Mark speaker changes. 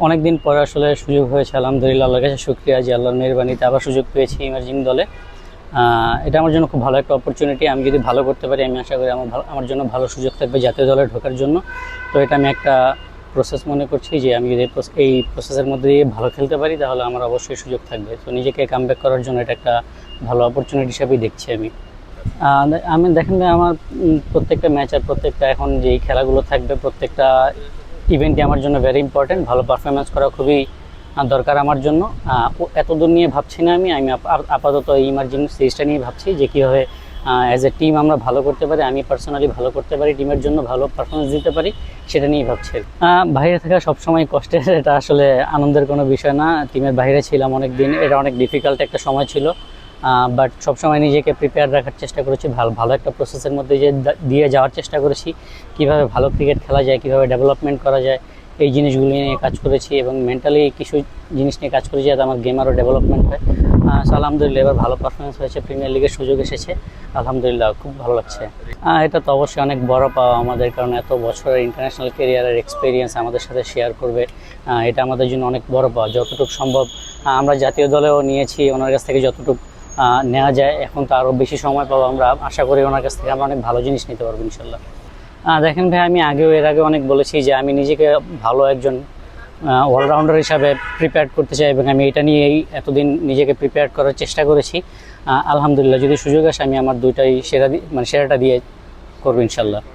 Speaker 1: অনেকদিন পরে আসলে সুযোগ হয়েছে, আলহামদুলিল্লাহ আল্লাহর কাছে শুকরিয়া যে আল্লাহর মেহেরবানিতে আবার সুযোগ পেয়েছি ইমার্জিং দলে। এটা আমার জন্য খুব ভালো একটা অপরচুনিটি। আমি যদি ভালো করতে পারি আমি আশা করি আমার জন্য ভালো সুযোগ থাকবে জাতীয় দলে ঢোকার জন্য। তো এটা আমি একটা প্রসেস মনে করছি যে আমি যদি এই প্রসেসের মধ্যে দিয়ে ভালো খেলতে পারি তাহলে আমার অবশ্যই সুযোগ থাকবে। তো নিজেকে কামব্যাক করার জন্য এটা একটা ভালো অপরচুনিটি হিসাবেই দেখছি আমি। আমি দেখেন যে আমার প্রত্যেকটা ম্যাচ আর প্রত্যেকটা এখন যেই খেলাগুলো থাকবে প্রত্যেকটা ইভেন্টই আমার জন্য ভেরি ইম্পর্টেন্ট। ভালো পারফরমেন্স করা খুবই দরকার আমার জন্য। এত দূর নিয়ে ভাবছি না আমি আমি আপাতত এই ইমার্জিং সিরিজটা নিয়ে ভাবছি যে কীভাবে অ্যাজ এ টিম আমরা ভালো করতে পারি, আমি পার্সোনালি ভালো করতে পারি, টিমের জন্য ভালো পারফরমেন্স দিতে পারি, সেটা নিয়েই ভাবছি। বাইরে থাকা সবসময় কষ্টের, এটা আসলে আনন্দের কোনো বিষয় না। টিমের বাইরে ছিলাম অনেক দিন, এটা অনেক ডিফিকাল্ট একটা সময় ছিল। বাট সবসময় নিজেকে প্রিপেয়ার রাখার চেষ্টা করেছি, ভালো একটা প্রসেসের মধ্যে দিয়ে যাওয়ার চেষ্টা করেছি, কীভাবে ভালো ক্রিকেট খেলা যায়, কীভাবে ডেভেলপমেন্ট করা যায়, এই জিনিসগুলো নিয়ে কাজ করেছি এবং মেন্টালি কিছু জিনিস নিয়ে কাজ করেছি যাতে আমার গেম আরও ডেভেলপমেন্ট হয়। আলহামদুলিল্লাহ এবার ভালো পারফরমেন্স হয়েছে, প্রিমিয়ার লিগের সুযোগ এসেছে, আলহামদুলিল্লাহ খুব ভালো লাগছে। এটা তো অবশ্যই অনেক বড় পাওয়া আমাদের, কারণ এত বছরের ইন্টারন্যাশনাল ক্যারিয়ারের এক্সপিরিয়েন্স আমাদের সাথে শেয়ার করবে, এটা আমাদের জন্য অনেক বড় পাওয়া। যতটুকু সম্ভব আমরা জাতীয় দলেও নিয়েছি, ওনার কাছ থেকে যতটুকু নেওয়া যায়, এখন তো আরও বেশি সময় পাবো, আমরা আশা করি ওনার কাছ থেকে আমরা অনেক ভালো জিনিস নিতে পারবো ইনশাল্লাহ। দেখেন ভাই, আমি এর আগে অনেক বলেছি যে আমি নিজেকে ভালো একজন অলরাউন্ডার হিসাবে প্রিপেয়ার করতে চাই এবং আমি এটা নিয়েই এতদিন নিজেকে প্রিপেয়ার করার চেষ্টা করেছি। আলহামদুলিল্লাহ যদি সুযোগ আসে আমি আমার দুইটাই সেরাটা দিয়ে করবো ইনশাল্লাহ।